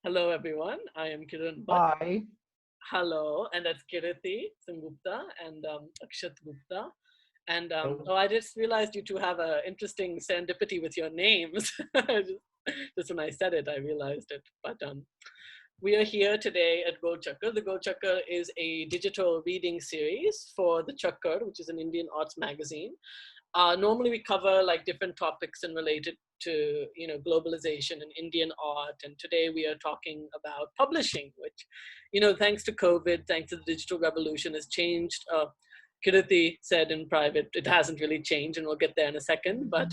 Hello, everyone. I am Kiran Bhat. Hi. Hello, and that's Kiriti, Sengupta, and Akshat Gupta. And Hello. oh, I just realized you two have an interesting serendipity with your names. Just when I said it, I realized it. But we are here today at Golchakkar. The Golchakkar is a digital reading series for the Chakkar, which is an Indian arts magazine. Normally, we cover like different topics and related to globalization and Indian art. And today we are talking about publishing, which thanks to COVID, thanks to the digital revolution, has changed. Kiriti said in private, it hasn't really changed, and we'll get there in a second. But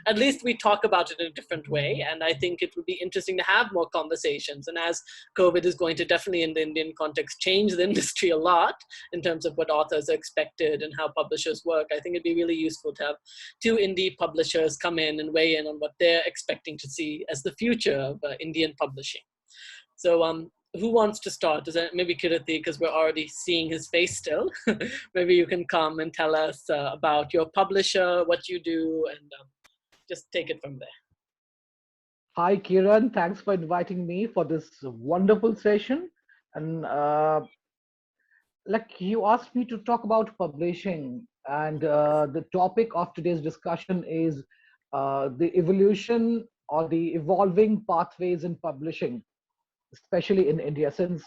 at least we talk about it in a different way, and I think it would be interesting to have more conversations. And as COVID is going to definitely, in the Indian context, change the industry a lot in terms of what authors are expected and how publishers work, I think it'd be really useful to have two indie publishers come in and weigh in on what they're expecting to see as the future of Indian publishing. So, who wants to start? Is it maybe Kiriti, because we're already seeing his face still? Maybe you can come and tell us about your publisher, what you do, and just take it from there. Hi, Kiran. Thanks for inviting me for this wonderful session. And like you asked me to talk about publishing, and the topic of today's discussion is the evolution or the evolving pathways in publishing, especially in India. Since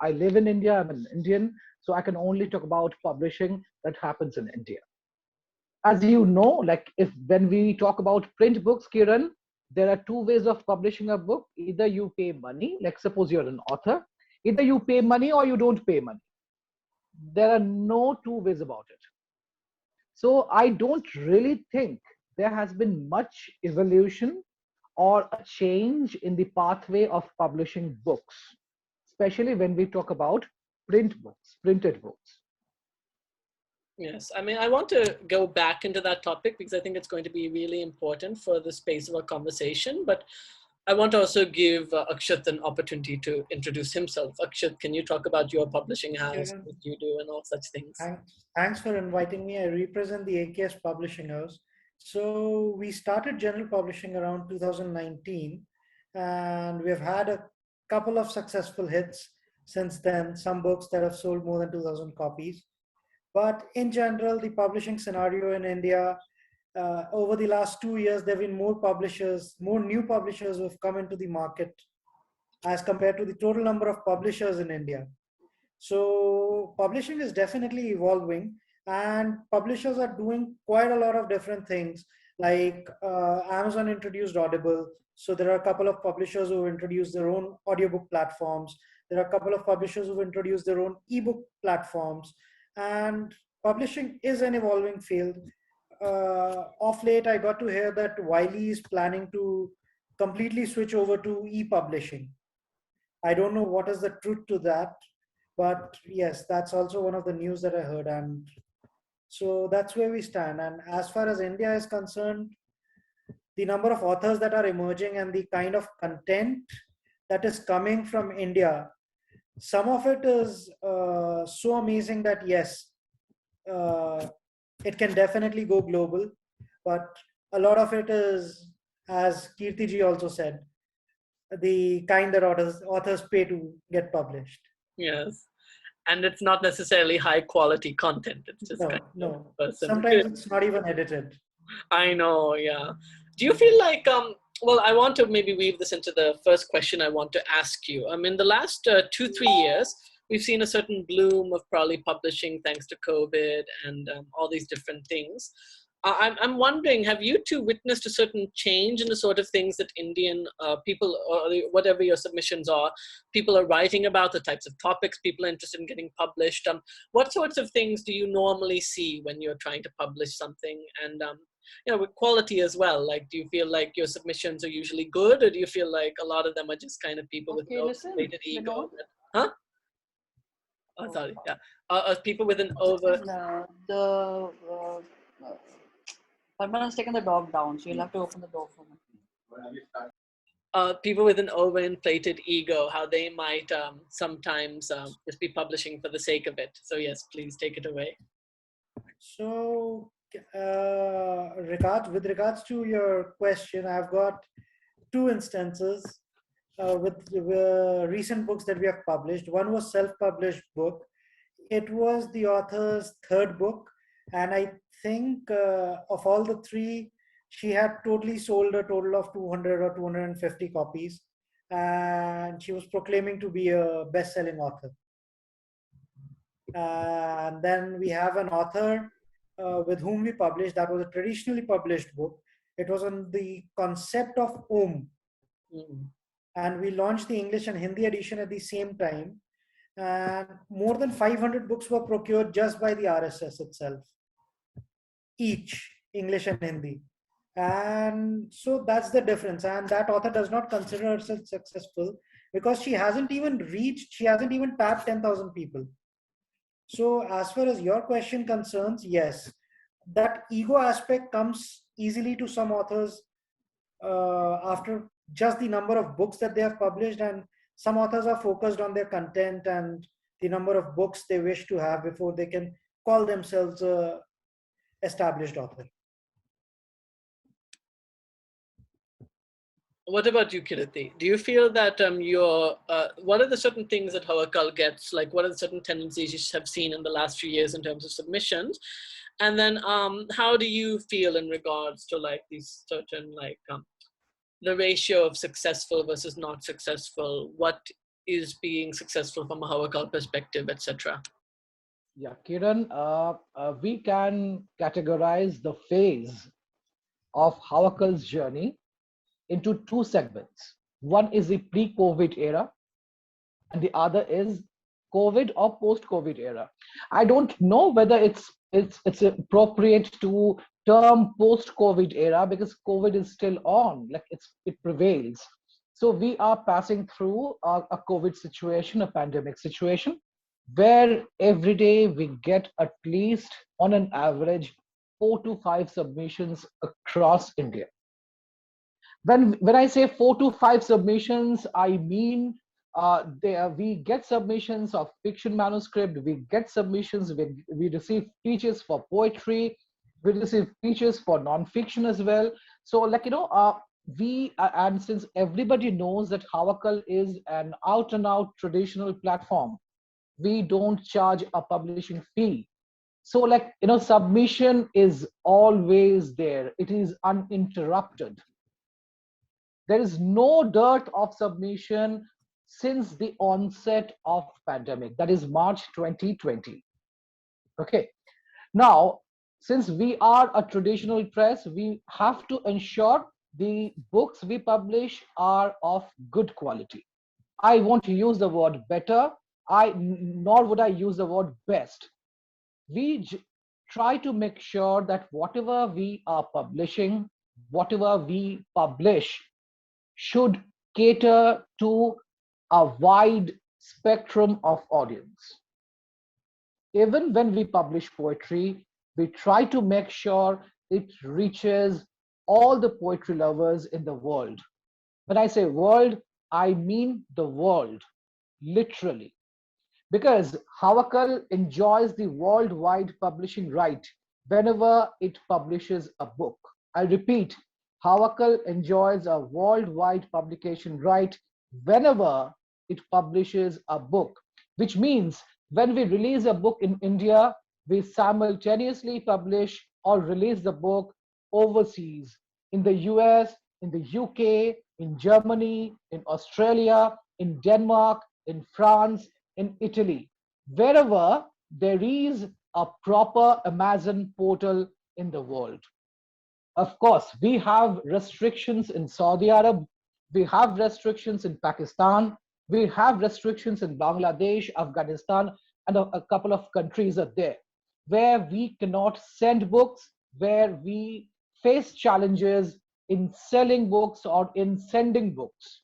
I live in India, I'm an Indian, so I can only talk about publishing that happens in India. As you know, like if when we talk about print books, Kiran, there are two ways of publishing a book. Either you pay money, like suppose you're an author, either you pay money or you don't pay money. There are no two ways about it. So I don't really think there has been much evolution or a change in the pathway of publishing books, especially when we talk about print books, printed books. Yes, I mean, I want to go back into that topic because I think it's going to be really important for the space of our conversation. But I want to also give Akshat an opportunity to introduce himself. Akshat, can you talk about your publishing house, Kiran, what you do, and all such things? thanks for inviting me. I represent the AKS Publishing House. So we started general publishing around 2019, and we've had a couple of successful hits since then. Some books that have sold more than 2,000 copies. But in general, the publishing scenario in India, over the last 2 years, there have been more publishers, more new publishers who have come into the market as compared to the total number of publishers in India. So publishing is definitely evolving, and publishers are doing quite a lot of different things. Like Amazon introduced Audible, so there are a couple of publishers who have introduced their own audiobook platforms. There are a couple of publishers who have introduced their own ebook platforms, and publishing is an evolving field. Of late, I got to hear that Wiley is planning to completely switch over to e-publishing. I don't know what is the truth to that, but yes, that's also one of the news that I heard. And so that's where we stand. And as far as India is concerned, the number of authors that are emerging and the kind of content that is coming from India, some of it is so amazing that yes, uh, it can definitely go global. But a lot of it is, as Kirti ji also said, the kind that authors pay to get published. Yes. And it's not necessarily high quality content. It's just kind No, of no. person. Sometimes it's not even edited. I know, yeah. Do you feel like, well, I want to maybe weave this into the first question I want to ask you. In the last 2, 3 years, we've seen a certain bloom of probably publishing thanks to COVID and all these different things. I'm wondering, have you two witnessed a certain change in the sort of things that Indian people, or whatever your submissions are, people are writing about, the types of topics people are interested in getting published? What sorts of things do you normally see when you're trying to publish something? And with quality as well, like do you feel like your submissions are usually good, or do you feel like a lot of them are just kind of people with Okay, no listen, inflated ego? Huh? Oh, sorry, yeah. People with an over listen, uh, Parman has taken the dog down, so you'll have to open the door for me. people with an overinflated ego, how they might sometimes just be publishing for the sake of it. So yes, please take it away. So, with regards to your question, I've got two instances. with recent books that we have published. One was self-published book. It was the author's third book, and I think of all the three, she had totally sold a total of 200 or 250 copies, and she was proclaiming to be a best-selling author. And then we have an author with whom we published. That was a traditionally published book. It was on the concept of Om, and we launched the English and Hindi edition at the same time. And more than 500 books were procured just by the RSS itself, each English and Hindi. And so that's the difference. And that author does not consider herself successful because she hasn't even tapped 10,000 people. So as far as your question concerns, yes, that ego aspect comes easily to some authors after just the number of books that they have published, and some authors are focused on their content and the number of books they wish to have before they can call themselves a established author. What about you, Kiriti? Do you feel that what are the certain things that Hawakal gets? Like, what are the certain tendencies you have seen in the last few years in terms of submissions? And then how do you feel in regards to like these certain like the ratio of successful versus not successful? What is being successful from a Hawakal perspective, etc.? Yeah, Kiran, we can categorize the phase of Hawakal's journey into two segments. One is the pre-COVID era, and the other is COVID or post-COVID era. I don't know whether it's appropriate to term post-COVID era because COVID is still on, like it prevails. So we are passing through a COVID situation, a pandemic situation, where every day we get at least on an average 4 to 5 submissions across India. When I say 4 to 5 submissions, I mean we get submissions of fiction manuscript, we get submissions, we receive features for poetry, we receive features for non-fiction as well. So like, and since everybody knows that Hawakal is an out and out traditional platform, we don't charge a publishing fee. So like, submission is always there. It is uninterrupted. There is no dearth of submission since the onset of pandemic, that is March 2020. Okay. Now, since we are a traditional press, we have to ensure the books we publish are of good quality. I won't use the word better, nor would I use the word best. We try to make sure that whatever we are publishing, whatever we publish, should cater to a wide spectrum of audience. Even when we publish poetry, we try to make sure it reaches all the poetry lovers in the world. When I say world, I mean the world, literally. Because Hawakal enjoys the worldwide publishing right whenever it publishes a book. I repeat, Hawakal enjoys a worldwide publication right whenever it publishes a book, which means when we release a book in India, we simultaneously publish or release the book overseas in the US, in the UK, in Germany, in Australia, in Denmark, in France, in Italy, wherever there is a proper Amazon portal in the world. Of course, we have restrictions in Saudi Arab, we have restrictions in Pakistan, we have restrictions in Bangladesh, Afghanistan, and a couple of countries are there where we cannot send books, where we face challenges in selling books or in sending books.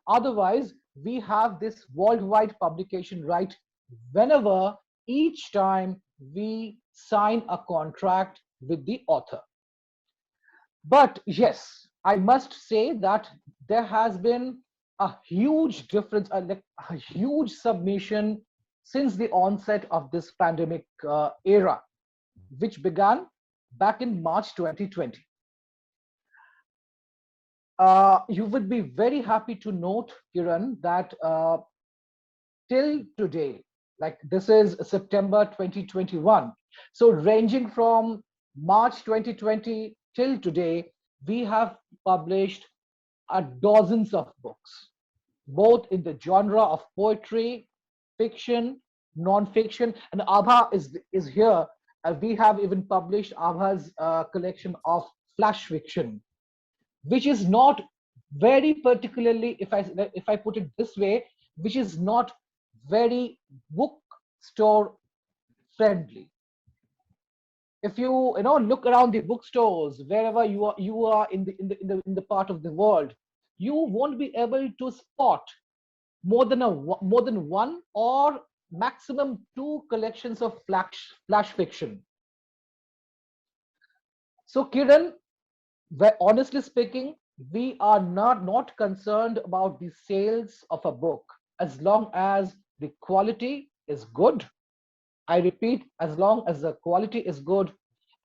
Otherwise, we have this worldwide publication right whenever, each time we sign a contract with the author. But yes, I must say that there has been a huge difference, like a huge submission since the onset of this pandemic era, which began back in March 2020. you would be very happy to note, Kiran, that till today, like this is September 2021. So ranging from March 2020 till today, we have published dozens of books, both in the genre of poetry, fiction, non-fiction, and Abha is here. We have even published Abha's collection of flash fiction, which is not very particularly, if I put it this way, which is not very bookstore friendly. If you look around the bookstores wherever you are in the part of the world, you won't be able to spot more than one or maximum two collections of flash fiction. So Kiran, honestly speaking, we are not concerned about the sales of a book as long as the quality is good. I repeat, as long as the quality is good,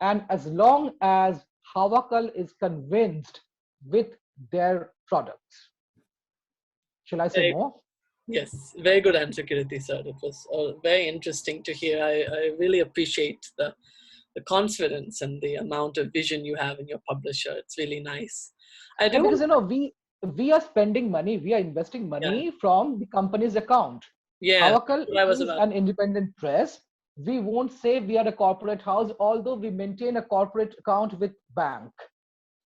and as long as Hawakal is convinced with their products. Shall I say Very, more? yes, very good answer, Kiriti sir. It was very interesting to hear. I really appreciate the confidence and the amount of vision you have in your publisher. It's really nice. I do And because want, we are spending money, we are investing yeah, money from the company's account. yeah, that's Hawakal what I was is about. an independent press. We won't say we are a corporate house, although we maintain a corporate account with bank.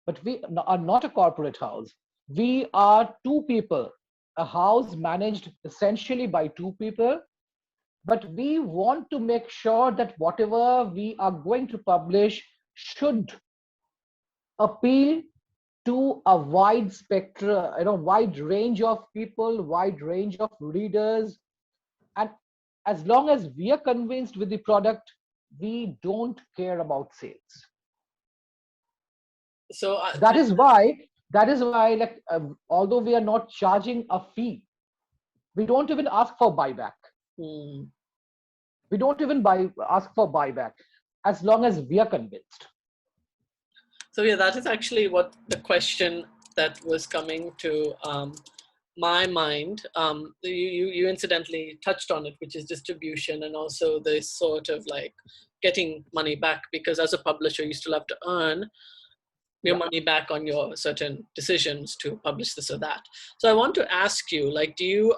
But we are not a corporate house. We are two people, a house managed essentially by two people. But we want to make sure that whatever we are going to publish should appeal to a wide spectrum, wide range of people, wide range of readers. And as long as we are convinced with the product, we don't care about sales. So, That is why, like, although we are not charging a fee, we don't even ask for buyback. hmm. We don't even ask for buyback as long as we are convinced. So yeah, that is actually what the question that was coming to my mind. You incidentally touched on it, which is distribution and also this sort of like getting money back, because as a publisher, you still have to earn your Yeah. money back on your certain decisions to publish this or that. So I want to ask you, like, do you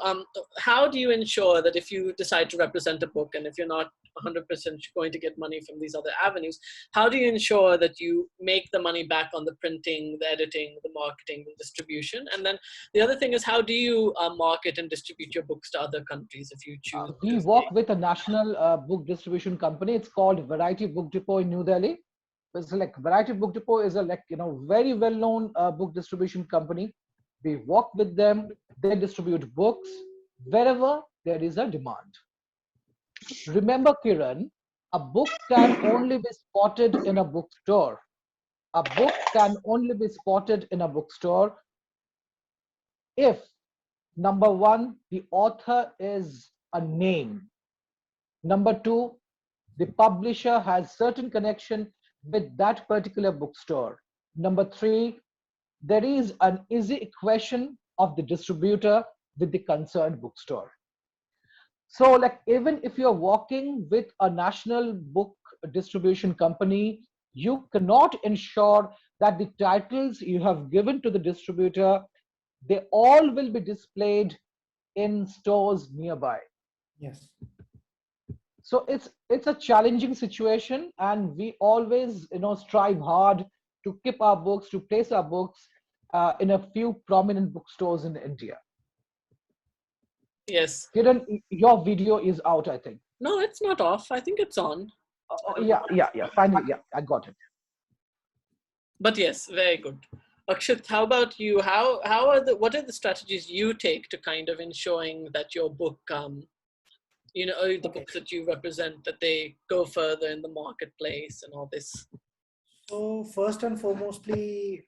how do you ensure that if you decide to represent a book and if you're not 100% going to get money from these other avenues, how do you ensure that you make the money back on the printing, the editing, the marketing, the distribution? And then the other thing is, how do you market and distribute your books to other countries if you choose We to stay? work with a national book distribution company. It's called Variety Book Depot in New Delhi. It's like Variety Book Depot is a very well known book distribution company. We work with them. They distribute books wherever there is a demand. Remember, Kiran, a book can only be spotted in a bookstore. A book can only be spotted in a bookstore if, number one, the author is a name. Number two, the publisher has certain connection with that particular bookstore. Number three, there is an easy equation of the distributor with the concerned bookstore. So, like, even if you're working with a national book distribution company, you cannot ensure that the titles you have given to the distributor, they all will be displayed in stores nearby. Yes. So it's a challenging situation, and we always strive hard to keep our books, to place our books in a few prominent bookstores in India. Yes. Kiran, your video is out, I think. No, it's not off. I think it's on. Yeah. Finally, yeah, I got it. But yes, very good. Akshat, how about you? What are the strategies you take to kind of ensuring that your book, the Okay. books that you represent, that they go further in the marketplace and all this? So first and foremostly,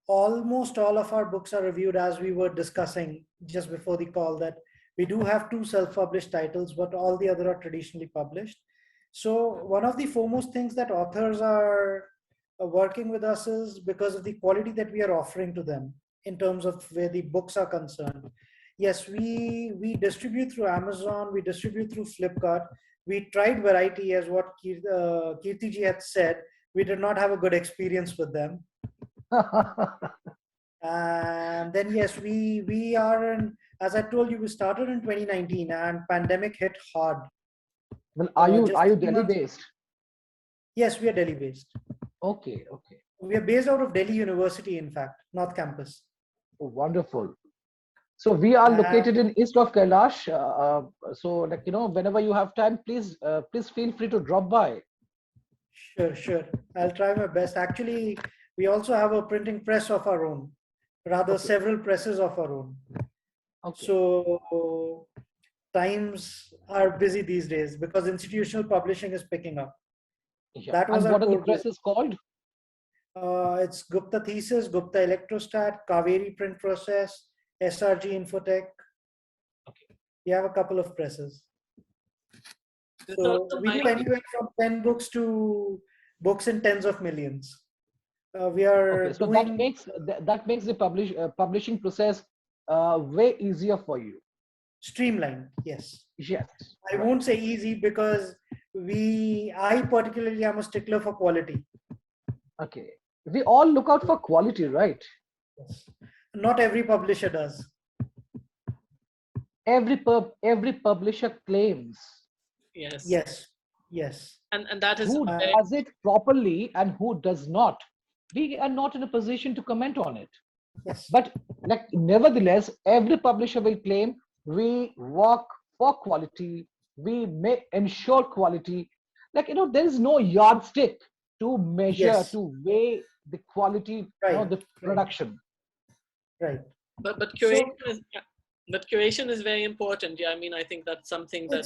almost all of our books are reviewed, as we were discussing just before the call, that we do have two self-published titles, but all the other are traditionally published. So one of the foremost things that authors are working with us is because of the quality that we are offering to them in terms of where the books are concerned. Yes, we distribute through Amazon, we distribute through Flipkart. We tried variety, as what Kirti ji had said. We did not have a good experience with them. And then yes, we are in, as I told you, we started in 2019 and pandemic hit hard. Well, are you Delhi months, based? yes, we are Delhi based. Okay, okay. We are based out of Delhi University, in fact, North Campus. Oh, wonderful. So we are located in east of Kailash. So, like, whenever you have time, please feel free to drop by. Sure. I'll try my best. Actually, we also have a printing press of our own, rather several presses of our own. Okay. So times are busy these days because institutional publishing is picking up. Yeah. That was what are the presses called? It's Gupta Thesis, Gupta Electrostat, Kaveri Print Process, SRG Infotech. Okay. We have a couple of presses. So we do anywhere from 10 books to books in tens of millions. We are so that makes the publishing process way easier for you. Streamlined, yes. Yes. I won't say easy because I particularly am a stickler for quality. Okay. We all look out for quality, right? Yes. Not every publisher does. Every publisher claims. Yes. And that is who does it properly and who does not. We are not in a position to comment on it. Yes. But nevertheless, every publisher will claim we work for quality, we may ensure quality. There is no yardstick to measure, to weigh the quality of the production. Right. But curation is very important. Yeah, I mean, I think that's something that it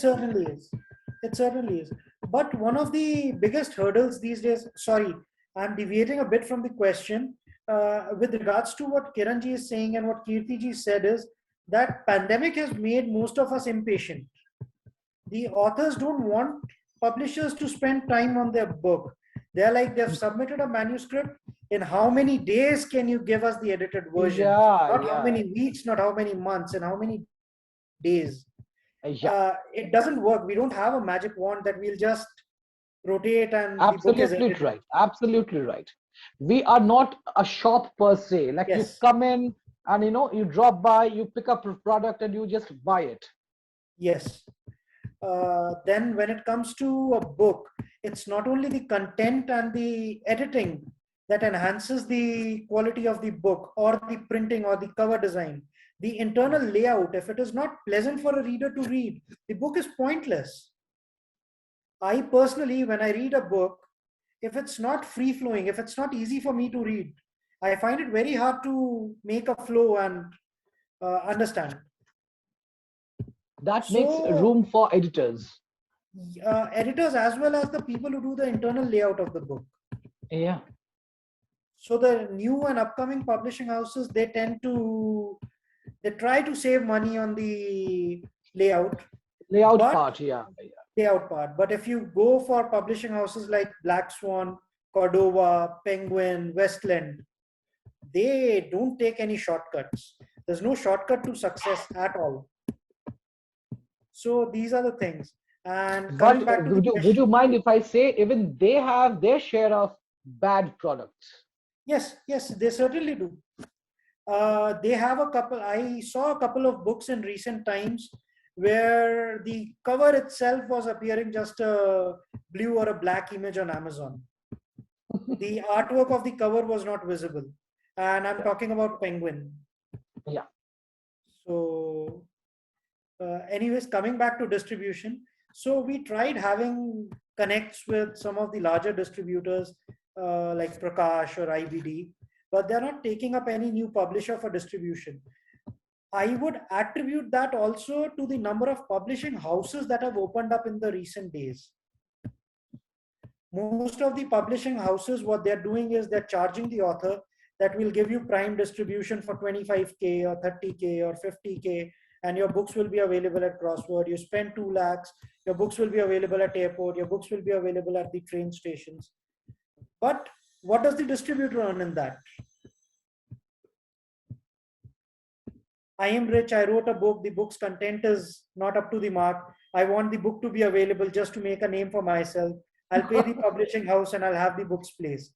certainly is. But one of the biggest hurdles these days, sorry, I'm deviating a bit from the question, with regards to what Kiran ji is saying and what Kirti ji said, is that pandemic has made most of us impatient. The authors don't want publishers to spend time on their book. They're like, they've submitted a manuscript. In how many days can you give us the edited version? Not how many weeks, not how many months, and how many days. It doesn't work. We don't have a magic wand that we'll just rotate and absolutely right. Absolutely right. We are not a shop per se. You come in and you drop by, you pick up a product and you just buy it. Yes. Then when it comes to a book, it's not only the content and the editing that enhances the quality of the book or the printing or the cover design. The internal layout, if it is not pleasant for a reader to read, the book is pointless. I personally, when I read a book, if it's not free flowing, if it's not easy for me to read, I find it very hard to make a flow and understand. That makes room for editors. Editors as well as the people who do the internal layout of the book. Yeah. So the new and upcoming publishing houses, they try to save money on the layout. Part, yeah. Layout part. But if you go for publishing houses like Black Swan, Cordova, Penguin, Westland, they don't take any shortcuts. There's no shortcut to success at all. So these are the things. And coming back to would you mind if I say even they have their share of bad products? Yes, they certainly do. They have a couple. I saw a couple of books in recent times where the cover itself was appearing just a blue or a black image on Amazon. The artwork of the cover was not visible. And I'm talking about Penguin. Yeah. So anyways, coming back to distribution. So we tried having connects with some of the larger distributors like Prakash or IBD, but they're not taking up any new publisher for distribution. I would attribute that also to the number of publishing houses that have opened up in the recent days. Most of the publishing houses, what they're doing is they're charging the author that will give you prime distribution for 25K or 30K or 50K, and your books will be available at Crossword. You spend 2 lakhs, your books will be available at airport, your books will be available at the train stations. But what does the distributor earn in that? I am rich, I wrote a book, the book's content is not up to the mark. I want the book to be available just to make a name for myself. I'll pay the publishing house and I'll have the books placed.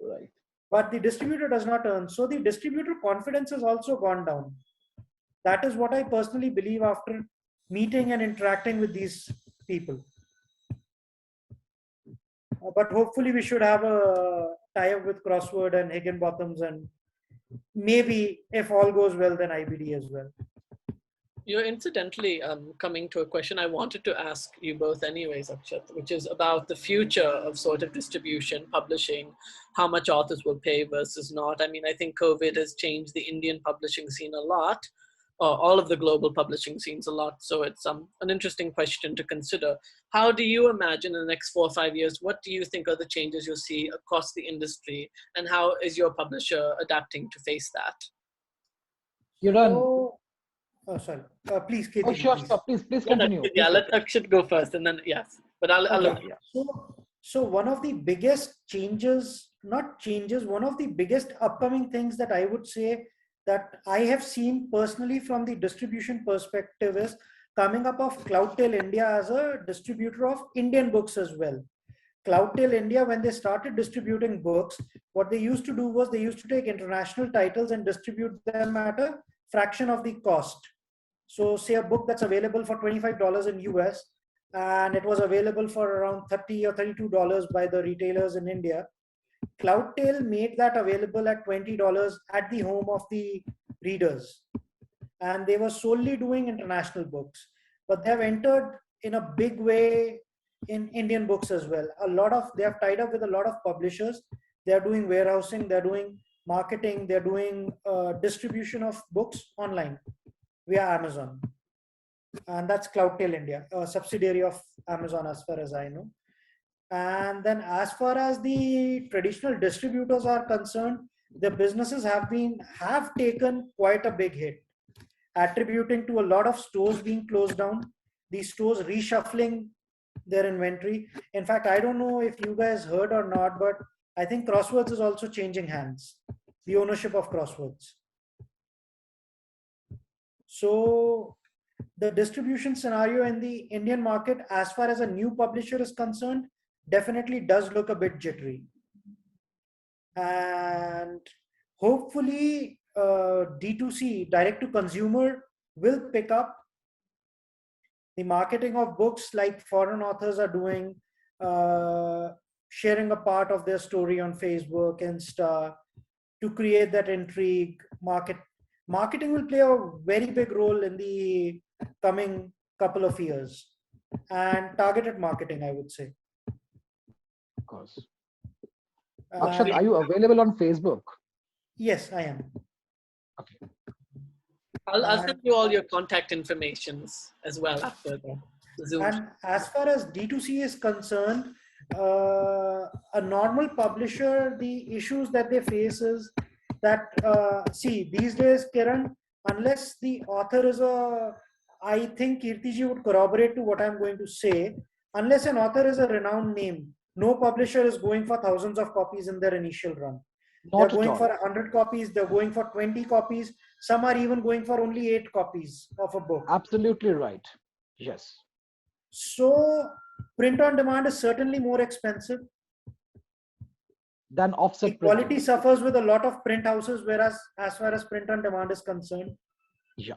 Right. But the distributor does not earn. So the distributor confidence has also gone down. That is what I personally believe after meeting and interacting with these people. But hopefully we should have a tie-up with Crossword and Higginbotham's, and maybe if all goes well, then IBD as well. You're incidentally coming to a question I wanted to ask you both anyways, Akshat, which is about the future of sort of distribution, publishing, how much authors will pay versus not. I mean, I think COVID has changed the Indian publishing scene a lot, all of the global publishing scenes a lot. So it's an interesting question to consider. How do you imagine in the next 4 or 5 years, what do you think are the changes you'll see across the industry, and how is your publisher adapting to face that? Kiran. Oh, sorry. Please, Oh, Kiriti, sure, please. sure. Please No, no, continue. yeah, Please let Akshat go first, and then yes. But I'll Okay. So one of the biggest changes, not changes, one of the biggest upcoming things that I would say that I have seen personally from the distribution perspective is coming up of Cloudtail India as a distributor of Indian books as well. Cloudtail India, when they started distributing books, what they used to do was they used to take international titles and distribute them at a fraction of the cost. So say a book that's available for $25 in US, and it was available for around $30 or $32 by the retailers in India. Cloudtail made that available at $20 at the home of the readers. And they were solely doing international books. But they have entered in a big way in Indian books as well. They have tied up with a lot of publishers. They're doing warehousing, they're doing marketing, they're doing distribution of books online via Amazon. And that's Cloudtail India, a subsidiary of Amazon as far as I know. And then as far as the traditional distributors are concerned, the businesses have taken quite a big hit, attributing to a lot of stores being closed down, these stores reshuffling their inventory. In fact, I don't know if you guys heard or not, but I think Crosswords is also changing hands, the ownership of Crosswords. So the distribution scenario in the Indian market, as far as a new publisher is concerned, definitely does look a bit jittery. And hopefully D2C, direct to consumer, will pick up. The marketing of books like foreign authors are doing, sharing a part of their story on Facebook, Insta, to create that intrigue. Marketing will play a very big role in the coming couple of years, and targeted marketing, I would say. Of course. Akshat, are you available on Facebook? Yes, I am. Okay. I'll send you all your contact informations as well after the Zoom. And as far as D2C is concerned, a normal publisher, the issues that they face is that, see, these days, Kiran, unless the author is I think Kirtiji would corroborate to what I'm going to say, unless an author is a renowned name, no publisher is going for thousands of copies in their initial run. They're going for 100 copies, they're going for 20 copies, some are even going for only 8 copies of a book. Absolutely right. Yes. So print on demand is certainly more expensive than offset. The quality printing suffers with a lot of print houses, whereas as far as print on demand is concerned. Yeah.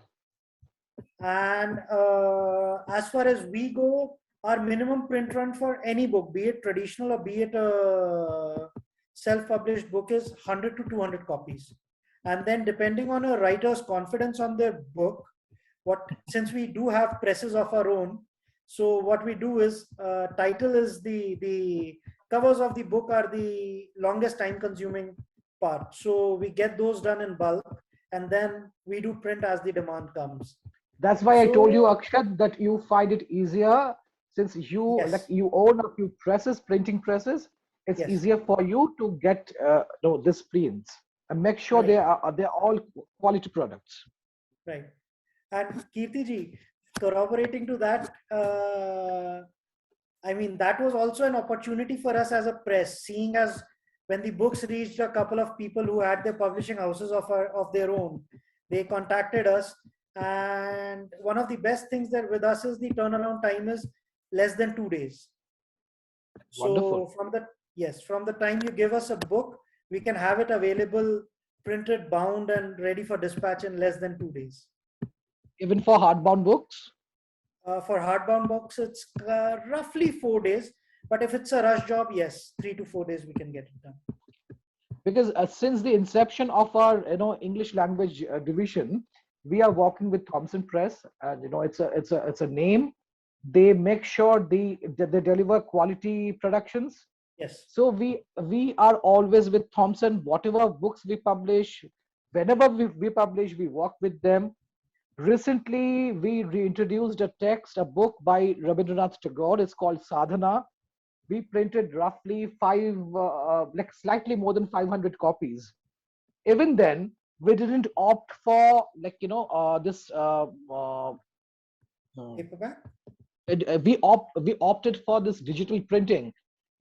And as far as we go, our minimum print run for any book, be it traditional or be it a self-published book, is 100 to 200 copies. And then depending on a writer's confidence on their book, since we do have presses of our own, so what we do is, title is the covers of the book are the longest time consuming part. So we get those done in bulk, and then we do print as the demand comes. That's why I told you, Akshat, that you find it easier since you you own a few presses, printing presses. It's easier for you to get this prints and make sure they're all quality products. Right. And Kirti ji, corroborating to that, I mean, that was also an opportunity for us as a press, seeing as when the books reached a couple of people who had their publishing houses of their own, they contacted us. And one of the best things that with us is the turnaround time is less than 2 days. Wonderful. So from the time you give us a book, we can have it available, printed, bound, and ready for dispatch in less than 2 days. Even for hardbound books? For hardbound books, it's roughly 4 days. But if it's a rush job, yes, 3 to 4 days we can get it done. Because since the inception of our English language division, we are working with Thomson Press, and it's a name. They make sure they deliver quality productions. Yes. So we are always with Thomson. Whatever books we publish, whenever we publish, we work with them. Recently, we reintroduced a book by Rabindranath Tagore. It's called Sadhana. We printed roughly slightly more than 500 copies. Even then, we didn't opt for this. Paperback? We opted for this digital printing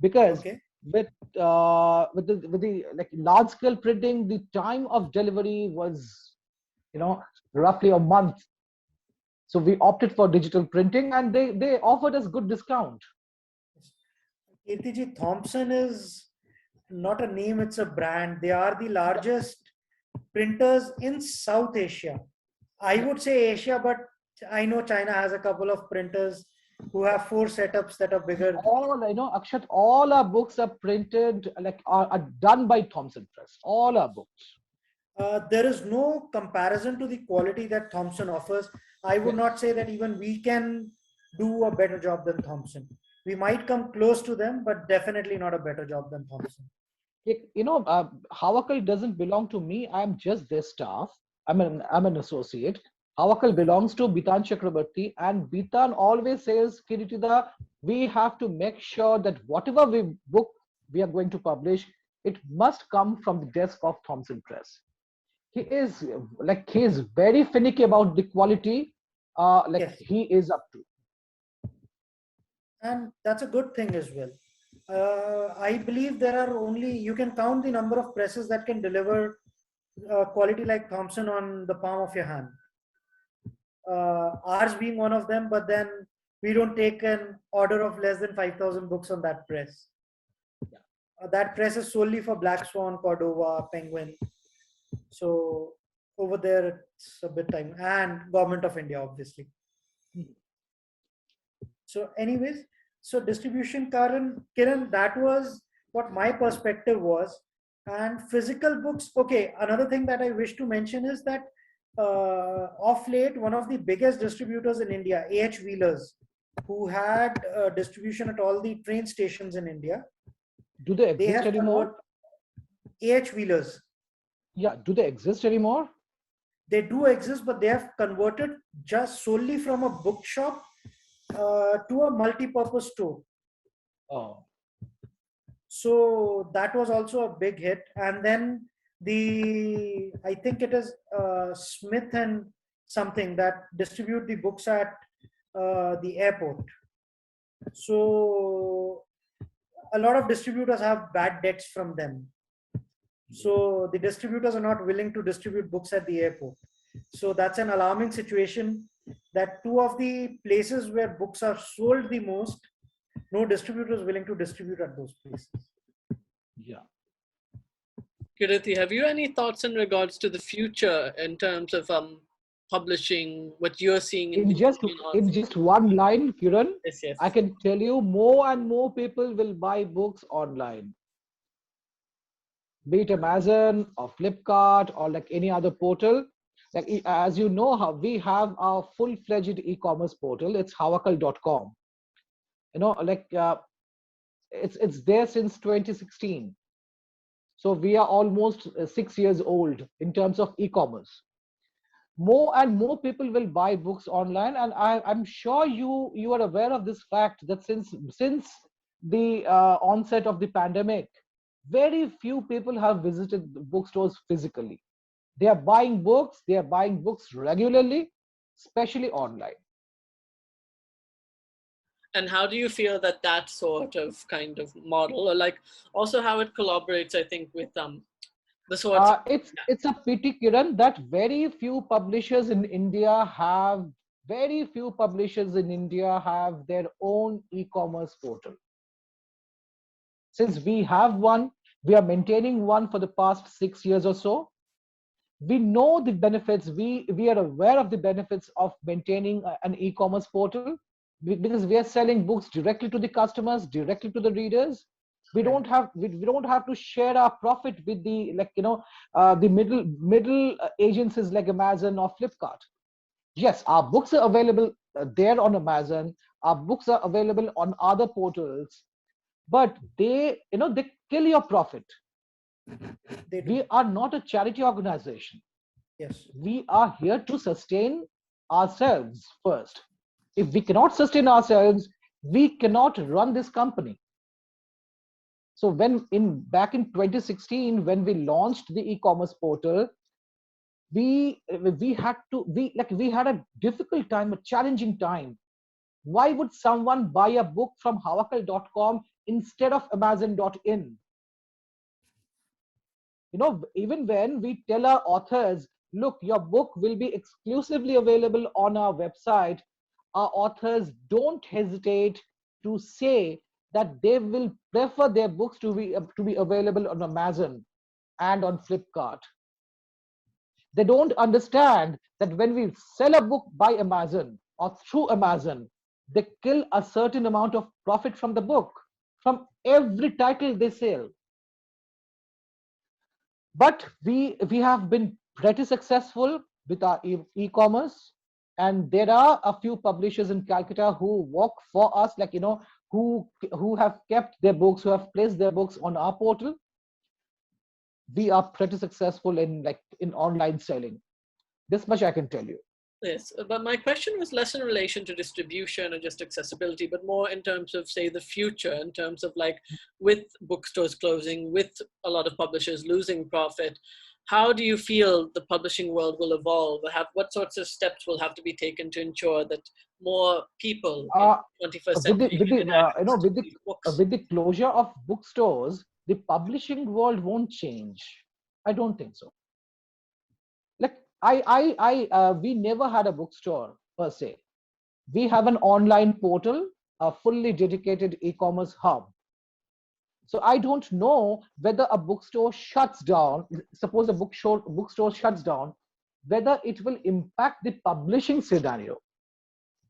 because Okay. with the large scale printing, the time of delivery was roughly a month. So we opted for digital printing, and they offered us good discount. Kirti, Thomson is not a name, it's a brand. They are the largest printers in South Asia. I would say Asia, but I know China has a couple of printers who have 4 setups that are bigger. Akshat, all our books are printed, are done by Thomson Press. All our books. There is no comparison to the quality that Thomson offers. I would not say that even we can do a better job than Thomson. We might come close to them, but definitely not a better job than Thomson. Hawakal doesn't belong to me. I'm just their staff. I'm an associate. Hawakal belongs to Bitan Chakrabarti, and Bitan always says, Kiritida, we have to make sure that whatever book we are going to publish, it must come from the desk of Thomson Press. He is very finicky about the quality. Yes. He is up to. And that's a good thing as well. I believe there are you can count the number of presses that can deliver quality like Thomson on the palm of your hand. Ours being one of them, but then we don't take an order of less than 5,000 books on that press. That press is solely for Black Swan, Cordova, Penguin. So over there, it's a bit time, and Government of India, obviously. So anyways, so distribution, Kiran, that was what my perspective was. And physical books, okay, another thing that I wish to mention is that of late, one of the biggest distributors in India, A.H. Wheelers, who had distribution at all the train stations in India. Do they exist anymore? A.H. Wheelers. Yeah, do they exist anymore? They do exist, but they have converted just solely from a bookshop to a multi-purpose store. Oh. So that was also a big hit. And then I think it is Smith and something that distribute the books at the airport. So a lot of distributors have bad debts from them. So the distributors are not willing to distribute books at the airport. So that's an alarming situation, that 2 of the places where books are sold the most, no distributor is willing to distribute at those places. Yeah. Kiriti, have you any thoughts in regards to the future in terms of publishing, what you're seeing in just one line, Kiran? Yes. I can tell you, more and more people will buy books online, be it Amazon or Flipkart or like any other portal. Like, as you know, how we have our full-fledged e-commerce portal. It's hawakal.com. It's there since 2016. So we are almost 6 years old in terms of e-commerce. More and more people will buy books online, and I'm sure you are aware of this fact that since the onset of the pandemic, very few people have visited the bookstores physically. They are buying books. They are buying books regularly, especially online. And how do you feel that that sort of kind of model, or like also how it collaborates, I think, with the sorts of, It's a pity, Kiran, that very few publishers in India have their own e-commerce portal. Since we have one, we are maintaining one for the past 6 years or so. We know the benefits. We are aware of the benefits of maintaining an e-commerce portal, because we are selling books directly to the customers, directly to the readers. We don't have to share our profit with the, the middle agencies like Amazon or Flipkart. Yes, our books are available there on Amazon. Our books are available on other portals, but they kill your profit. We are not a charity organization. Yes. We are here to sustain ourselves first. If we cannot sustain ourselves, we cannot run this company. So back in 2016, when we launched the e-commerce portal, we had a difficult time, a challenging time. Why would someone buy a book from hawakal.com instead of amazon.in? Even when we tell our authors, look, your book will be exclusively available on our website, our authors don't hesitate to say that they will prefer their books to be available on Amazon and on Flipkart. They don't understand that when we sell a book by Amazon or through Amazon, they kill a certain amount of profit from the book, from every title they sell. But we have been pretty successful with our e-commerce, and there are a few publishers in Calcutta who work for us, who have kept their books, who have placed their books on our portal. We are pretty successful in online selling. This much I can tell you. Yes, but my question was less in relation to distribution or just accessibility, but more in terms of, say, the future, in terms of like with bookstores closing, with a lot of publishers losing profit. How do you feel the publishing world will evolve? What sorts of steps will have to be taken to ensure that more people in the 21st century with the closure of bookstores, the publishing world won't change. I don't think so. We never had a bookstore per se. We have an online portal, a fully dedicated e-commerce hub. So I don't know whether a bookstore shuts down. Suppose a bookstore shuts down, whether it will impact the publishing scenario.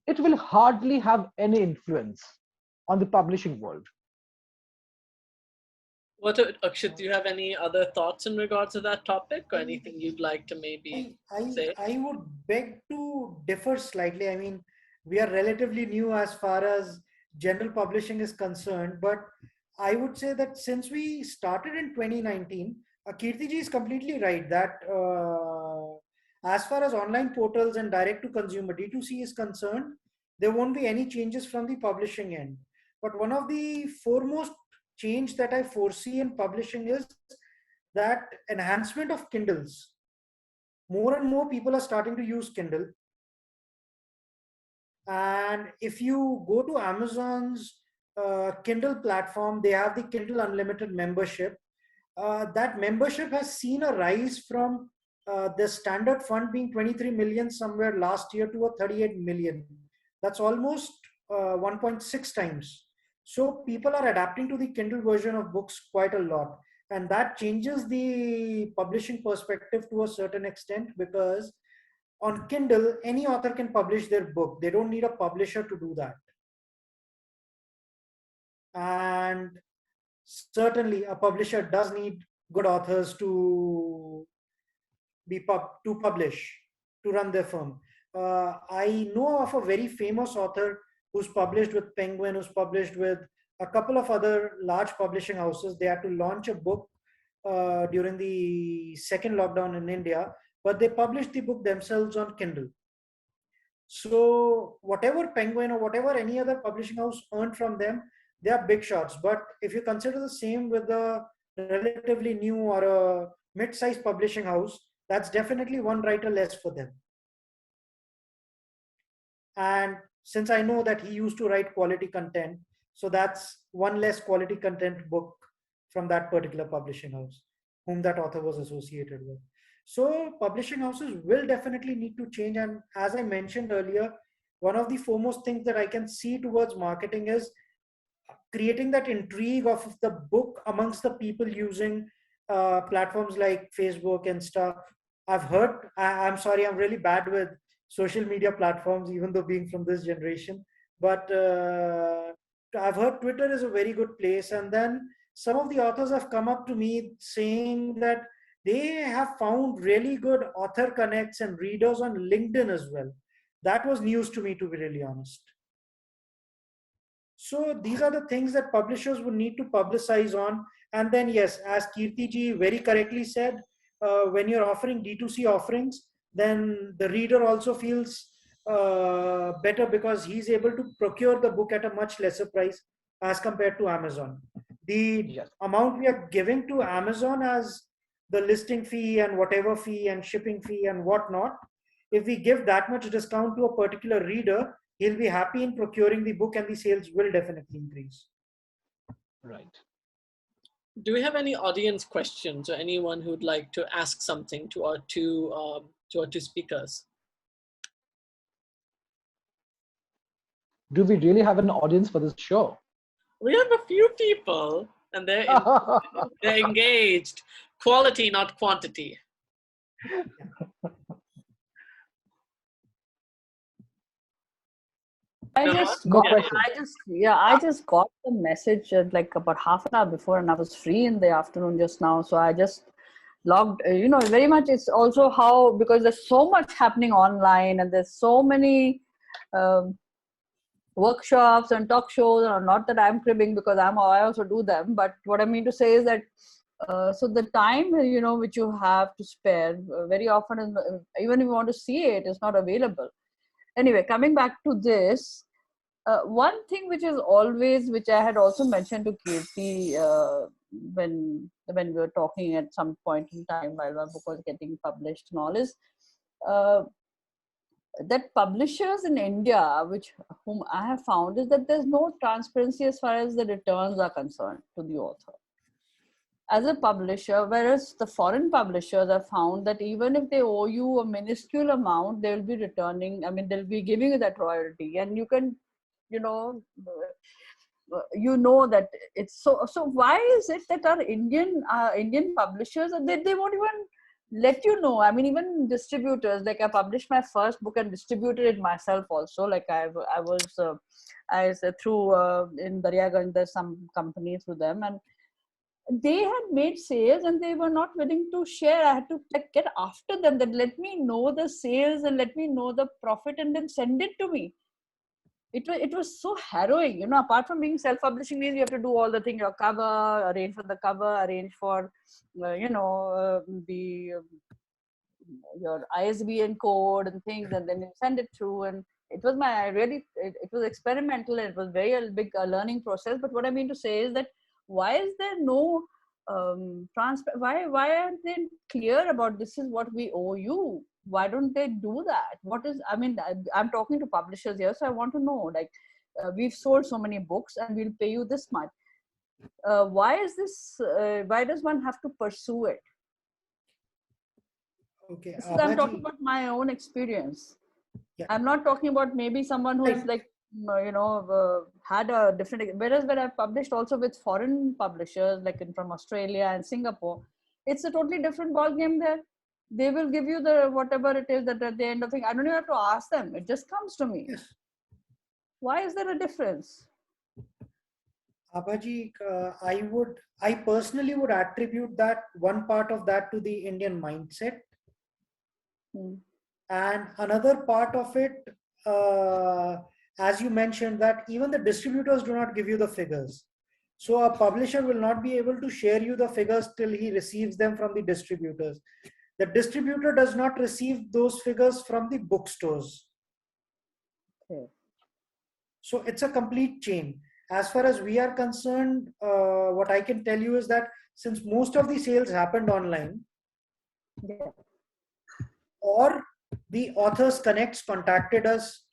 It will hardly have any influence on the publishing world. Akshat, do you have any other thoughts in regards to that topic, or anything you'd like to maybe say? I would beg to differ slightly. I mean, we are relatively new as far as general publishing is concerned, but I would say that since we started in 2019, Kirti ji is completely right that as far as online portals and direct to consumer D2C is concerned, there won't be any changes from the publishing end. But one of the foremost change that I foresee in publishing is that enhancement of Kindles. More and more people are starting to use Kindle. And if you go to Amazon's Kindle platform, they have the Kindle Unlimited membership. That membership has seen a rise from the standard fund being 23 million somewhere last year to a 38 million. That's almost 1.6 times. So people are adapting to the Kindle version of books quite a lot. And that changes the publishing perspective to a certain extent, because on Kindle, any author can publish their book. They don't need a publisher to do that. And certainly a publisher does need good authors to publish, to run their firm. I know of a very famous author who's published with Penguin, who's published with a couple of other large publishing houses. They had to launch a book during the second lockdown in India, but they published the book themselves on Kindle. So whatever Penguin or whatever any other publishing house earned from them, they are big shots. But if you consider the same with a relatively new or a mid-sized publishing house, that's definitely one writer less for them. And since I know that he used to write quality content, so that's one less quality content book from that particular publishing house whom that author was associated with. So publishing houses will definitely need to change. And as I mentioned earlier, one of the foremost things that I can see towards marketing is creating that intrigue of the book amongst the people using platforms like Facebook, Insta. I've heard, I'm sorry, I'm really bad with social media platforms, even though being from this generation. But I've heard Twitter is a very good place. And then some of the authors have come up to me saying that they have found really good author connects and readers on LinkedIn as well. That was news to me, to be really honest. So these are the things that publishers would need to publicize on. And then, yes, as Kirti ji very correctly said, when you're offering D2C offerings, then the reader also feels better because he's able to procure the book at a much lesser price as compared to Amazon. The amount we are giving to Amazon as the listing fee and whatever fee and shipping fee and whatnot, if we give that much discount to a particular reader, he'll be happy in procuring the book and the sales will definitely increase. Right. Do we have any audience questions or anyone who'd like to ask something to our two speakers? Do we really have an audience for this show? We have a few people and they're engaged. Quality, not quantity. I No, just no got, question. I just got the message like about half an hour before, and I was free in the afternoon just now. So I just logged, very much. It's also how, because there's so much happening online and there's so many workshops and talk shows. Not that I'm cribbing, because I also do them. But what I mean to say is that, so the time, which you have to spare very often, is, even if you want to see it, is not available. Anyway, coming back to this, one thing which is always, which I had also mentioned to Kirti when we were talking at some point in time while my book was getting published and all, is that publishers in India, whom I have found, is that there's no transparency as far as the returns are concerned to the author. As a publisher, whereas the foreign publishers have found that even if they owe you a minuscule amount, they'll be returning, they'll be giving you that royalty, and you can, that it's so why is it that our Indian publishers, they won't even let you know? Even distributors, like I published my first book and distributed it myself also. Like I was through in Daryaganj, there's some company through them, and they had made sales and they were not willing to share. I had to get after them, that let me know the sales and let me know the profit and then send it to me. It was so harrowing, apart from being self-publishing means you have to do all the things, your cover, arrange for the cover, arrange for, your ISBN code and things, and then you send it through. And it was it was experimental, and it was very big learning process. But what I mean to say is that, why is there no why aren't they clear about this is what we owe you? Why don't they do that? I'm talking to publishers here, so I want to know, like, we've sold so many books and we'll pay you this much. Why is this? Why does one have to pursue it? Okay, I'm talking about my own experience. Yeah. I'm not talking about maybe someone who's like, had a different, whereas when I've published also with foreign publishers, like from Australia and Singapore, it's a totally different ball game there. They will give you the whatever it is that at the end of the thing, I don't even have to ask them. It just comes to me. Yes. Why is there a difference? Abhaji, I personally would attribute that one part of that to the Indian mindset. And another part of it, as you mentioned, that even the distributors do not give you the figures. So a publisher will not be able to share you the figures till he receives them from the distributors. The distributor does not receive those figures from the bookstores. Okay. So it's a complete chain. As far as we are concerned, what I can tell you is that since most of the sales happened online, or the Authors Connects contacted us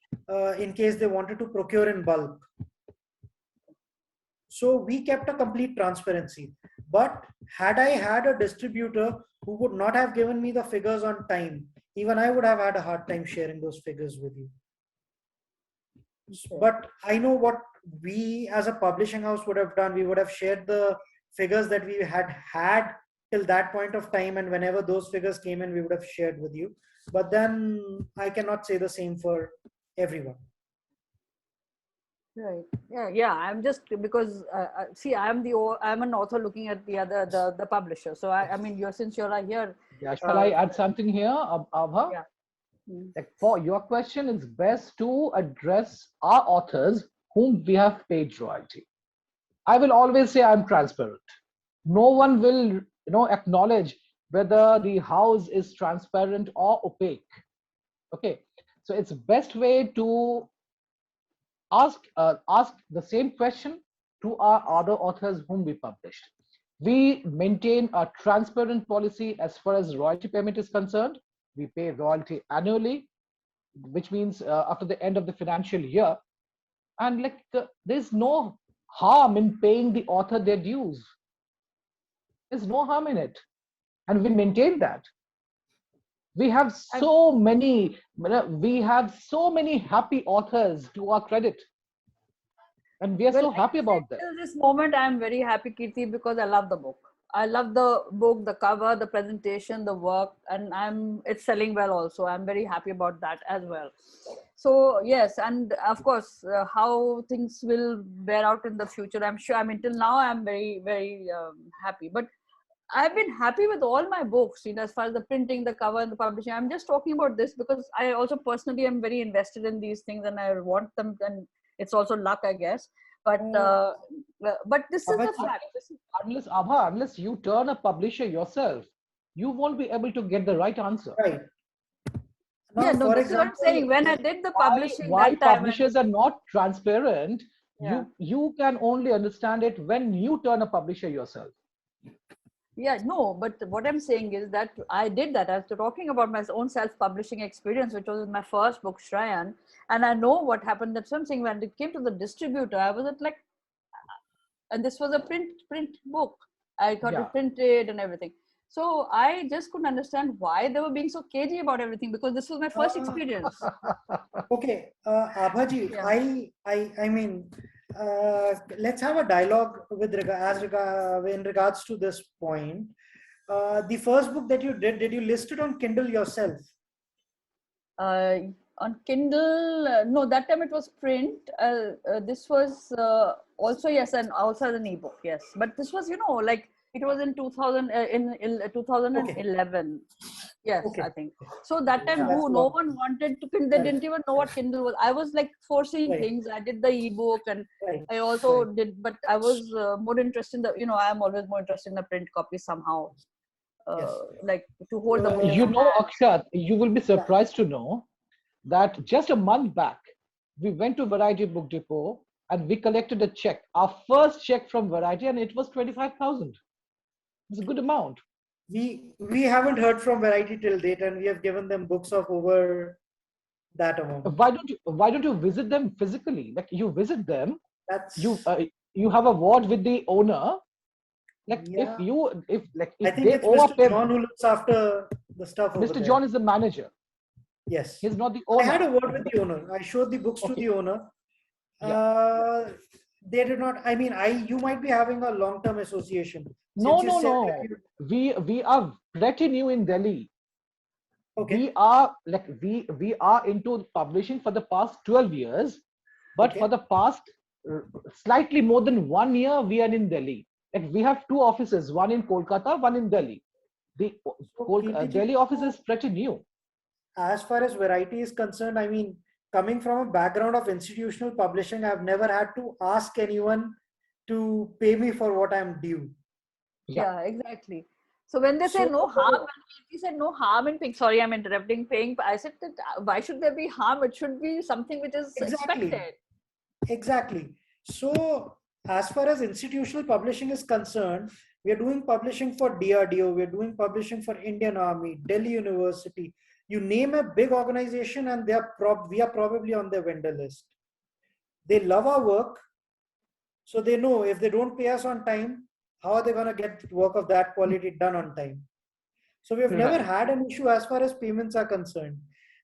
in case they wanted to procure in bulk. So we kept a complete transparency. But had I had a distributor who would not have given me the figures on time, even I would have had a hard time sharing those figures with you. But I know what we as a publishing house would have done. We would have shared the figures that we had till that point of time, and whenever those figures came in, we would have shared with you. But then I cannot say the same for everyone. Right. Yeah. I'm just because see, I'm an author looking at the publisher. So I mean, since you're here. Yeah. Shall I add something here, Abha? Yeah. Like for your question, it's best to address our authors whom we have paid royalty. I will always say I'm transparent. No one will, acknowledge whether the house is transparent or opaque. Okay, so it's best way to ask the same question to our other authors whom we published. We maintain a transparent policy as far as royalty payment is concerned. We pay royalty annually, which means after the end of the financial year. And there's no harm in paying the author their dues. There's no harm in it. And we maintain that. We have so many happy authors to our credit. And we are so happy about that. Till this moment, I'm very happy, Kirti, because I love the book. I love the book, the cover, the presentation, the work, and it's selling well also. I'm very happy about that as well. So yes, and of course, how things will bear out in the future, I'm sure. I mean, till now, I'm very, very happy. But I've been happy with all my books, as far as the printing, the cover, and the publishing. I'm just talking about this because I also personally am very invested in these things, and I want them. And it's also luck, I guess. But this is the fact. Unless you turn a publisher yourself, you won't be able to get the right answer. Right. Now, yeah, no, this is what I'm saying. When I did the publishing, why publishers are not transparent, you can only understand it when you turn a publisher yourself. Yeah, no, but what I'm saying is that I did that. I was talking about my own self-publishing experience, which was my first book, Shrayan. And I know what happened. That's something when it came to the distributor, I was and this was a print book. I got it printed and everything. So I just couldn't understand why they were being so cagey about everything, because this was my first experience. Okay, Abhaji, I mean, let's have a dialogue in regards to this point. The first book that you did you list it on Kindle yourself? On Kindle, no, that time it was print. This was also, yes, and also as an ebook, yes. But this was, it was in 2011. Okay. Yes, okay. I think. So that time, no one wanted to Kindle. They didn't even know what Kindle was. I was foreseeing things. I did the ebook, and I also did, but I was more interested in I am always more interested in the print copy somehow. To hold the book. Akshat, you will be surprised to know that just a month back, we went to Variety Book Depot and we collected a check, our first check from Variety, and it was 25,000. It's a good amount. We haven't heard from Variety till date, and we have given them books of over that amount. Why don't you visit them physically? You visit them, you have a word with the owner. I think it's Mr. John who looks after the stuff. Mr. John is the manager. Yes, he's not the owner. I had a word with the owner. I showed the books to the owner. They did not. I mean, you might be having a long-term association. No. We are pretty new in Delhi. Okay. We are into publishing for the past 12 years, but for the past slightly more than 1 year, we are in Delhi. We have two offices, one in Kolkata, one in Delhi. The Delhi office is pretty new. As far as Variety is concerned, I mean, coming from a background of institutional publishing, I've never had to ask anyone to pay me for what I'm due. Yeah, exactly. So when they say no harm, he said no harm in paying. Sorry, I'm interrupting paying. I said that why should there be harm? It should be something which is expected. Exactly. So as far as institutional publishing is concerned, we are doing publishing for DRDO, we are doing publishing for Indian Army, Delhi University, You name a big organization and we are probably on their vendor list. They love our work, so they know if they don't pay us on time, how are they going to get work of that quality done on time? So we have never had an issue as far as payments are concerned.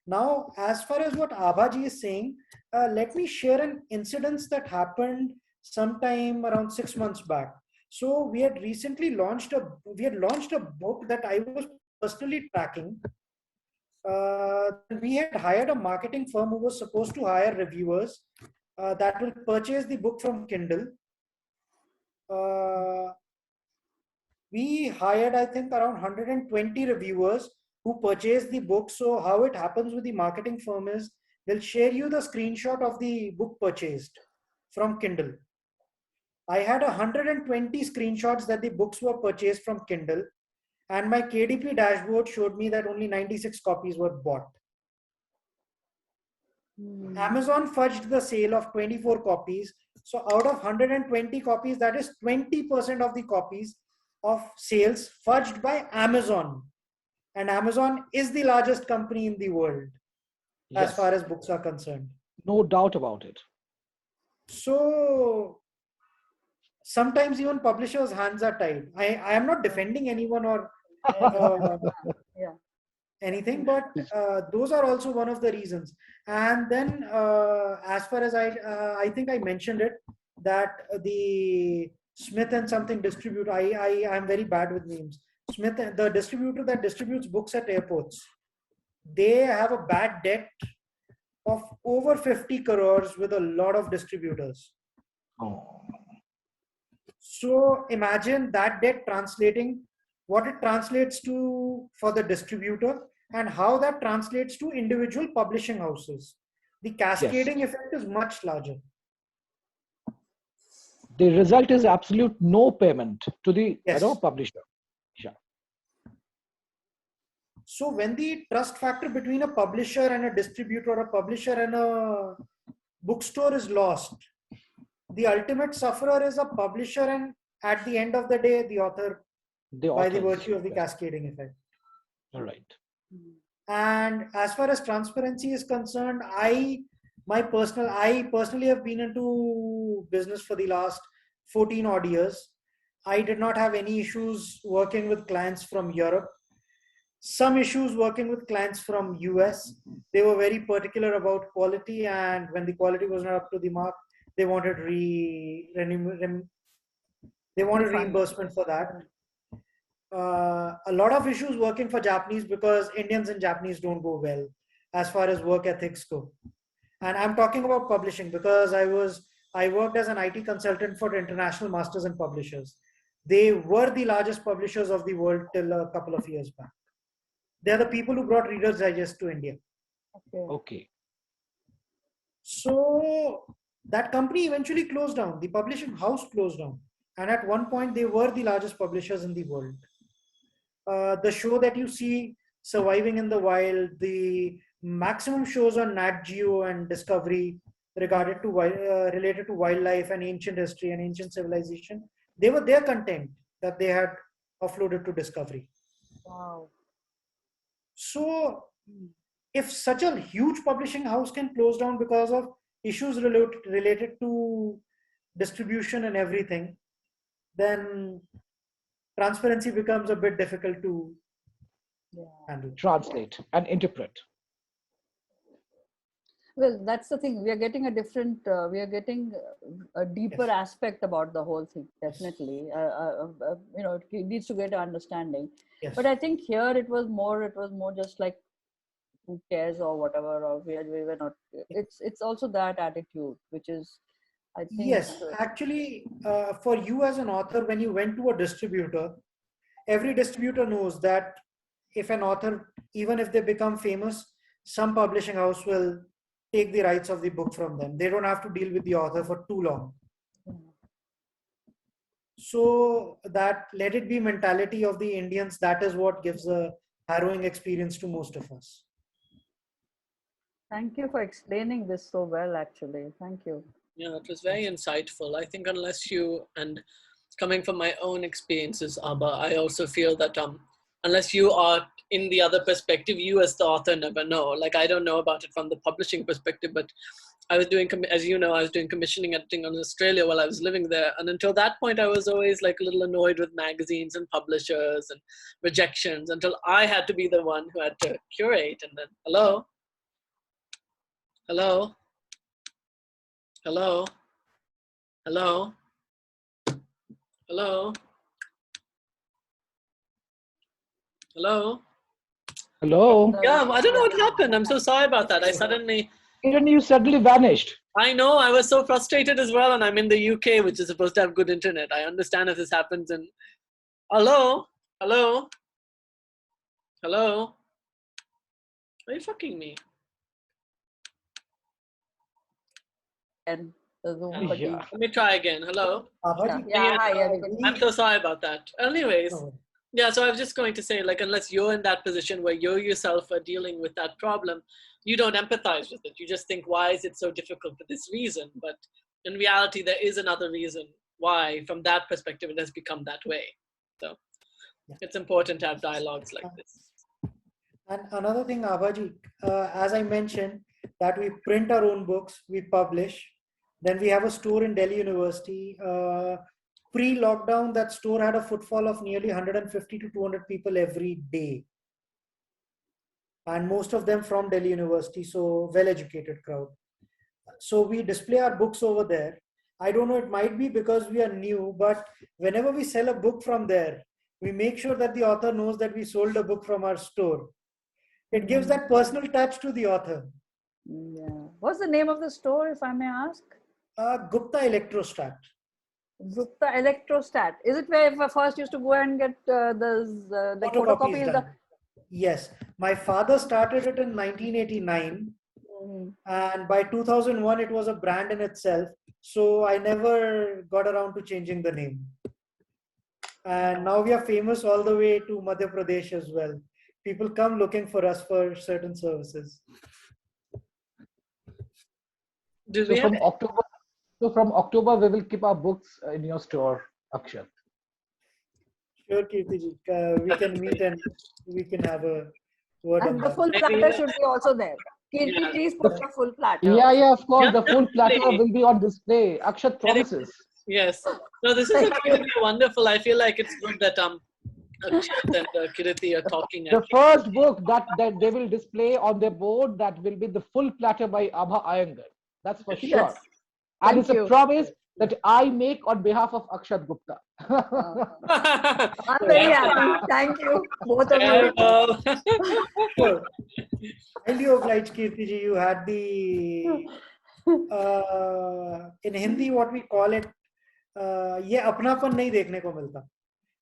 Now, as far as what Abhaji is saying, let me share an incident that happened sometime around 6 months back. So we had recently launched a book that I was personally tracking. We had hired a marketing firm who was supposed to hire reviewers that will purchase the book from Kindle. We hired, I think, around 120 reviewers who purchased the book. So how it happens with the marketing firm is they'll share you the screenshot of the book purchased from Kindle. I had 120 screenshots that the books were purchased from Kindle, and my KDP dashboard showed me that only 96 copies were bought. Amazon fudged the sale of 24 copies. So out of 120 copies, that is 20% of the copies of sales fudged by Amazon. And Amazon is the largest company in the world as far as books are concerned. No doubt about it. So sometimes even publishers' hands are tied. I am not defending anyone or anything, but those are also one of the reasons. And then as far as I think I mentioned it, that the Smith and something distributor, I am very bad with names. Smith, the distributor that distributes books at airports, they have a bad debt of over 50 crores with a lot of distributors. So imagine that debt translating, what it translates to for the distributor and how that translates to individual publishing houses. The cascading effect is much larger. The result is absolute no payment to the publisher. So when the trust factor between a publisher and a distributor, or a publisher and a bookstore is lost, the ultimate sufferer is a publisher, and at the end of the day, the author by the virtue of the cascading effect. All right. And as far as transparency is concerned, I personally have been into business for the last 14 odd years. I did not have any issues working with clients from Europe. Some issues working with clients from US. They were very particular about quality, and when the quality was not up to the mark, they wanted reimbursement for that. A lot of issues working for Japanese, because Indians and Japanese don't go well as far as work ethics go. And I'm talking about publishing because I worked as an IT consultant for international masters and publishers. They were the largest publishers of the world till a couple of years back. They're the people who brought Reader's Digest to India. Okay. So that company eventually closed down. The publishing house closed down. And at one point, they were the largest publishers in the world. The show that you see, Surviving in the Wild, the maximum shows on Nat Geo and Discovery related to wildlife and ancient history and ancient civilization, they were their content that they had offloaded to Discovery. Wow. So if such a huge publishing house can close down because of issues related to distribution and everything, then transparency becomes a bit difficult to handle. Translate and interpret. Well, that's the thing. We are getting a different, we are getting a deeper aspect about the whole thing, definitely. It needs to get an understanding. Yes. But I think here it was more just like, who cares or whatever, or we were not, it's also that attitude, which is, I think. Yes, actually, for you as an author, when you went to a distributor, every distributor knows that if an author, even if they become famous, some publishing house will take the rights of the book from them. They don't have to deal with the author for too long. So that let it be mentality of the Indians, that is what gives a harrowing experience to most of us. Thank you for explaining this so well, actually. Thank you. Yeah, it was very insightful. I think and coming from my own experiences, Abha, I also feel that unless you are in the other perspective, you as the author never know. Like, I don't know about it from the publishing perspective, but I was doing, as you know, I was doing commissioning editing on Australia while I was living there. And until that point, I was always like a little annoyed with magazines and publishers and rejections until I had to be the one who had to curate. And then, hello? Hello? Hello? Hello? Hello? Hello? Hello? Yeah, I don't know what happened. I'm so sorry about that. I suddenly... Kiran, you suddenly vanished. I know, I was so frustrated as well, and I'm in the UK, which is supposed to have good internet. I understand if this happens in... Hello? Hello? Hello? Are you fucking me? And the Zoom Yeah. fatigue. Yeah. Let me try again. Hello? Abhaji, Yeah, hi, everybody. I'm so sorry about that. Anyways, no. yeah, so I was just going to say, like, unless you're in that position where you yourself are dealing with that problem, you don't empathize with it. You just think, why is it so difficult for this reason? But in reality, there is another reason why, from that perspective, it has become that way. So it's important to have dialogues like this. And another thing, Abhaji, as I mentioned, that we print our own books, we publish. Then we have a store in Delhi University. Pre-lockdown, that store had a footfall of nearly 150 to 200 people every day. And most of them from Delhi University, so well-educated crowd. So we display our books over there. I don't know, it might be because we are new, but whenever we sell a book from there, we make sure that the author knows that we sold a book from our store. It gives that personal touch to the author. Yeah. What's the name of the store, if I may ask? Gupta Electrostat. Gupta Electrostat. Is it where I first used to go and get the like photocopies? done. Yes. My father started it in 1989. And by 2001, it was a brand in itself. So I never got around to changing the name. And now we are famous all the way to Madhya Pradesh as well. People come looking for us for certain services. Do So we have... from October, we will keep our books in your store, Akshat. Sure, Kirti, we can meet and we can have a word on And the that. full platter should be also there. Kirti, Yeah. please put the full platter. Yeah, of course. Yeah, The full platter definitely. will be on display. Akshat promises. Yes. No, this is actually wonderful. I feel like it's good that Akshat and Kiriti are talking. The first book that they will display on their board, that will be the full platter by Abha Iyengar. That's for sure. Yes. And Thank it's a you. promise that I make on behalf of Akshat Gupta. I'm very happy. Thank you, both of you. Sure. And you obliged, Kirti ji, you had the in Hindi what we call it, ये अपनापन नहीं देखने को मिलता.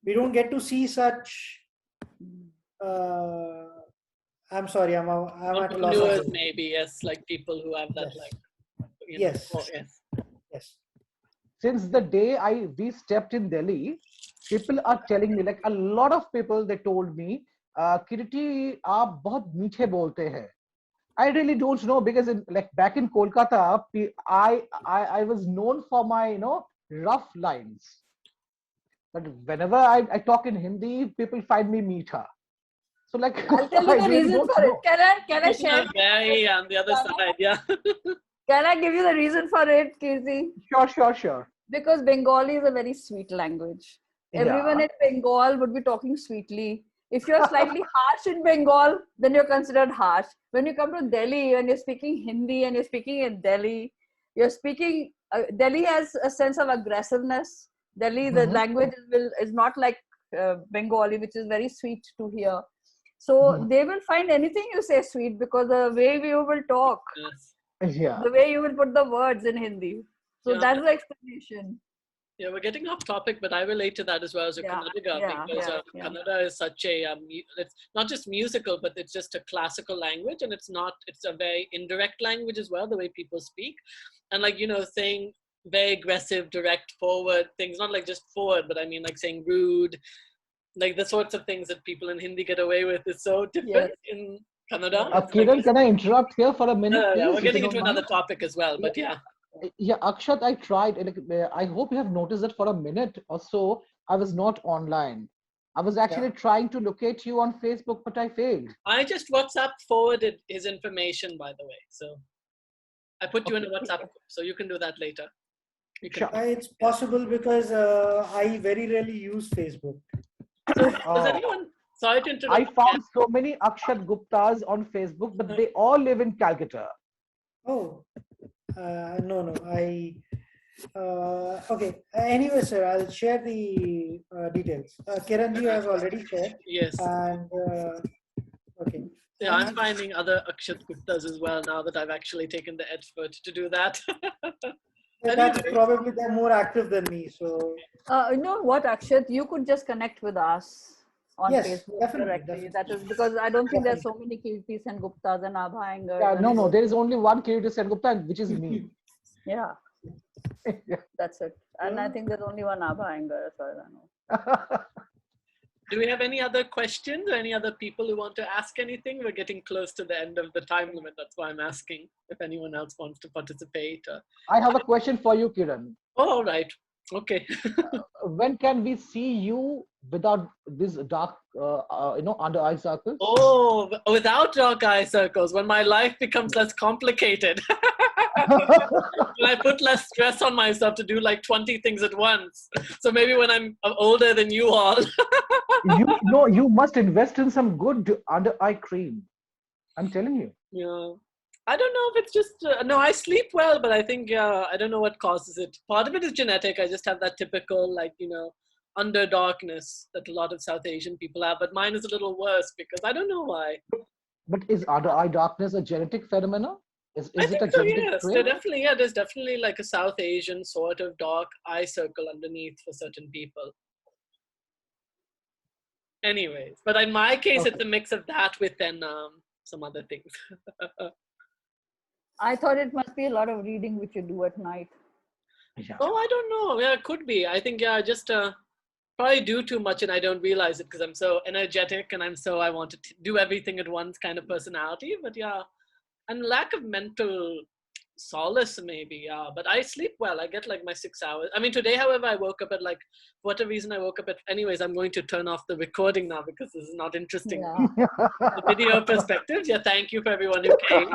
We don't get to see such. I'm sorry, I'm at a loss of words. Maybe, yes, like people who have that, Yes. like, you know, Yes. oh, yes. Yes. Since the day we stepped in Delhi, people are telling me, like a lot of people, they told me, Kiriti, आप बहुत मीठे बोलते हैं. I really don't know, because like back in Kolkata, I was known for my rough lines. But whenever I talk in Hindi, people find me meetha. So like I'll tell you I the really reason don't for know. it. Can I share? Very on the other side, yeah. Can I give you the reason for it, Kirti? Sure. Because Bengali is a very sweet language. Everyone in Bengal would be talking sweetly. If you're slightly harsh in Bengal, then you're considered harsh. When you come to Delhi and you're speaking Hindi and you're speaking in Delhi, you're speaking, Delhi has a sense of aggressiveness. Delhi, the language is not like Bengali, which is very sweet to hear. So they will find anything you say sweet, because the way you will talk, Yes. Yeah. the way you will put the words in Hindi. So that's the explanation. Yeah, we're getting off topic, but I relate to that as well as a Kannadiga, because Kannada is such a, it's not just musical, but it's just a classical language, and it's a very indirect language as well, the way people speak. And like, saying very aggressive, direct, forward things, not like just forward, but I mean like saying rude, like the sorts of things that people in Hindi get away with is so different in Kannada. Kiran, can I interrupt here for a minute, please? Yeah, we're getting into another topic as well, but yeah. Yeah, Akshat, I tried. I hope you have noticed that for a minute or so, I was not online. I was actually trying to locate you on Facebook, but I failed. I just WhatsApp forwarded his information, by the way. So I put you in a WhatsApp group, so you can do that later. You can. Sure. It's possible because I very rarely use Facebook. Does anyone? Sorry to interrupt. I found so many Akshat Guptas on Facebook, but they all live in Calcutta. Oh, no. Okay. Anyway, sir, I'll share the details. Kiranji has already shared. Yes. And okay. Yeah, I'm finding other Akshat Guptas as well now that I've actually taken the effort to do that. That's probably they're more active than me. So You know what, Akshat? You could just connect with us on yes, Facebook definitely. directly. That is because I don't think there's so many Kiritis and Guptas and Abha Iyengar. Yeah, no, there is only one Kiriti Sengupta, which is me. Yeah, that's it. And I think there's only one Abha Iyengar as far as I know. Do we have any other questions or any other people who want to ask anything? We're getting close to the end of the time limit. That's why I'm asking if anyone else wants to participate. I have a question for you, Kiran. Oh, all right. Okay. When can we see you without this dark, under eye circles? Oh, without dark eye circles, when my life becomes less complicated. When I put less stress on myself to do like 20 things at once. So maybe when I'm older than you all. You must invest in some good under eye cream. I'm telling you. Yeah. I don't know if it's just, no, I sleep well, but I think, I don't know what causes it. Part of it is genetic. I just have that typical, under darkness that a lot of South Asian people have, but mine is a little worse because I don't know why. But is under eye darkness a genetic phenomenon? Is it a so, genetic yes. trait? There's definitely like a South Asian sort of dark eye circle underneath for certain people. Anyways, but in my case, It's a mix of that with then some other things. I thought it must be a lot of reading which you do at night. Yeah. Oh, I don't know. Yeah, it could be. I think, I just probably do too much and I don't realize it because I'm so energetic and I want to do everything at once kind of personality. But yeah, and lack of mental solace maybe. Yeah, but I sleep well. I get like my 6 hours. I mean, today, however, I woke up at for whatever reason I woke up at. Anyways, I'm going to turn off the recording now because this is not interesting. Yeah. The video perspectives. Yeah, thank you for everyone who came.